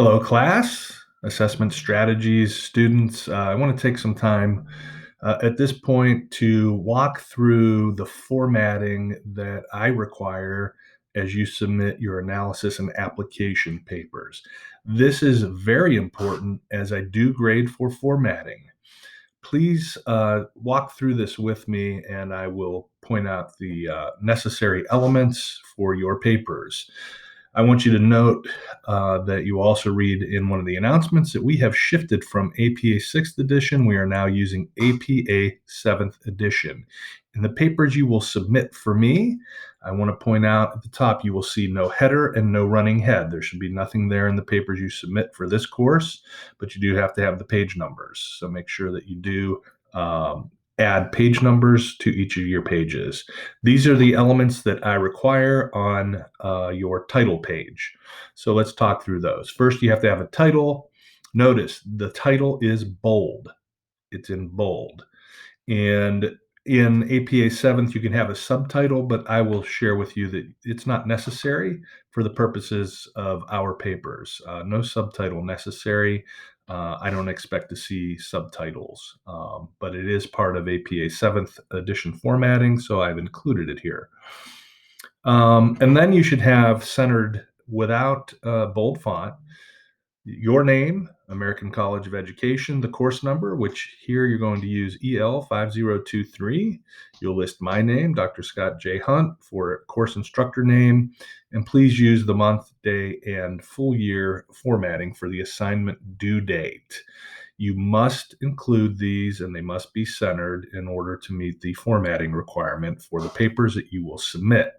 Hello, class, assessment strategies, students. I want to take some time at this point to walk through the formatting that I require as you submit your analysis and application papers. This is very important as I do grade for formatting. Please walk through this with me, and I will point out the necessary elements for your papers. I want you to note that you also read in one of the announcements that we have shifted from APA 6th edition. We are now using APA 7th edition. In the papers you will submit for me, I want to point out at the top you will see no header and no running head. There should be nothing there in the papers you submit for this course, but you do have to have the page numbers. So make sure that you do add page numbers to each of your pages. These are the elements that I require on your title page. So let's talk through those. First, you have to have a title. Notice the title is bold. It's in bold. And in APA 7th, you can have a subtitle, but I will share with you that it's not necessary for the purposes of our papers. No subtitle necessary. I don't expect to see subtitles, but it is part of APA 7th edition formatting, so I've included it here. And then you should have centered without bold font your name, American College of Education, the course number, which here you're going to use EL 5023. You'll list my name, Dr. Scott J. Hunt, for course instructor name, and please use the month, day, and full year formatting for the assignment due date. You must include these and they must be centered in order to meet the formatting requirement for the papers that you will submit.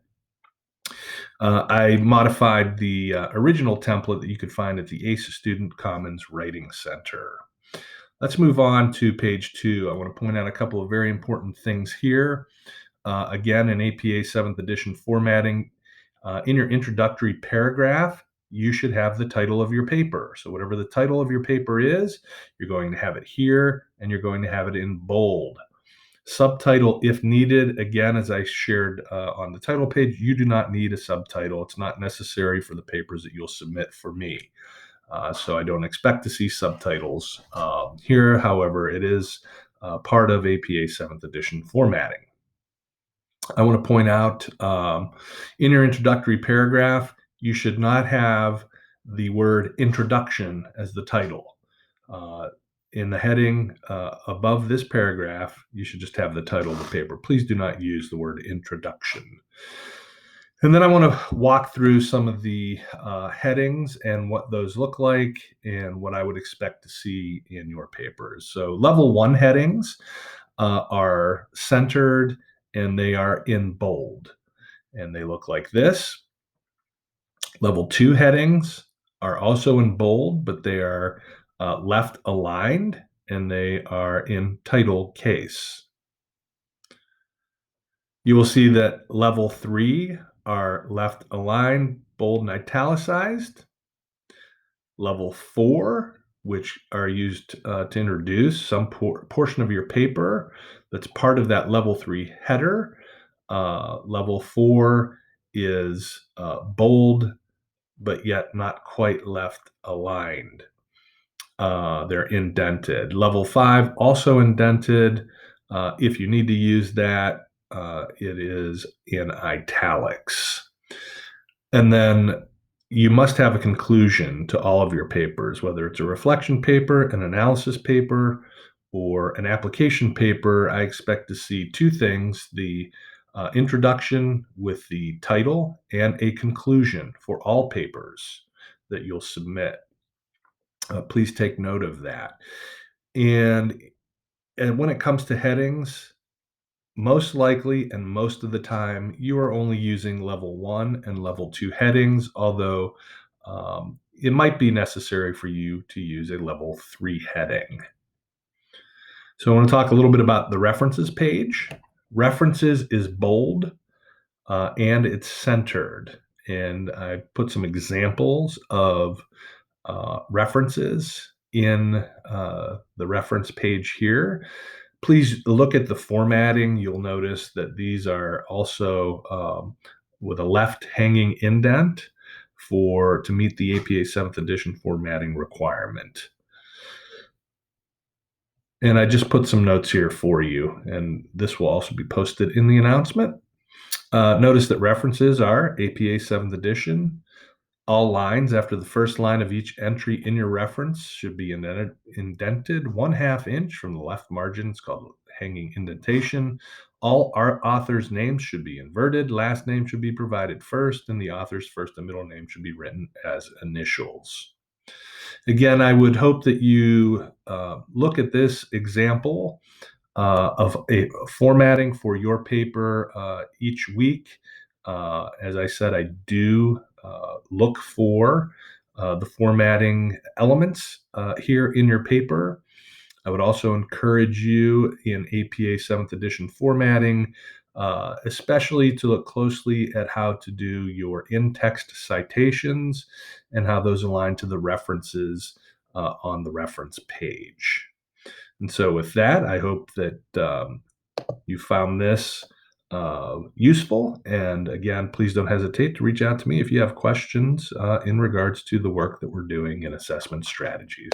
I modified the original template that you could find at the ACE Student Commons Writing Center. Let's move on to page 2. I want to point out a couple of very important things here. Again, in APA 7th edition formatting, in your introductory paragraph, you should have the title of your paper. So whatever the title of your paper is, you're going to have it here, and you're going to have it in bold. Subtitle if needed. Again, as I shared on the title page, you do not need a subtitle. It's not necessary for the papers that you'll submit for me. So I don't expect to see subtitles here. However, it is part of APA 7th edition formatting. I want to point out in your introductory paragraph, you should not have the word introduction as the title. In the heading above this paragraph, you should just have the title of the paper. Please do not use the word introduction. And then I want to walk through some of the headings and what those look like and what I would expect to see in your papers. So level 1 headings are centered and they are in bold. And they look like this. Level 2 headings are also in bold, but they are left aligned and they are in title case. You will see that level 3 are left aligned, bold, and italicized. Level 4, which are used to introduce some portion of your paper that's part of that level 3 header. Level 4 is bold, but yet not quite left aligned. They're indented. Level 5 also indented. If you need to use that, it is in italics. And then you must have a conclusion to all of your papers, whether it's a reflection paper, an analysis paper, or an application paper. I expect to see two things: the introduction with the title and a conclusion for all papers that you'll submit. Please take note of that. And when it comes to headings, most likely and most of the time, you are only using level 1 and level 2 headings, although it might be necessary for you to use a level 3 heading. So I want to talk a little bit about the references page. References is bold and it's centered. And I put some examples of references in the reference page here. Please look at the formatting. You'll notice that these are also with a left hanging indent to meet the APA 7th edition formatting requirement. And I just put some notes here for you, and this will also be posted in the announcement. Notice that references are APA 7th edition. All lines after the first line of each entry in your reference should be indented 1/2 inch from the left margin. It's called hanging indentation. All our authors' names should be inverted. Last name should be provided first, and the author's first and middle name should be written as initials. Again, I would hope that you look at this example of a formatting for your paper each week. As I said, I do look for the formatting elements here in your paper. I would also encourage you in APA 7th edition formatting, especially to look closely at how to do your in-text citations and how those align to the references on the reference page. And so, with that, I hope that you found this useful. And again, please don't hesitate to reach out to me if you have questions in regards to the work that we're doing in assessment strategies.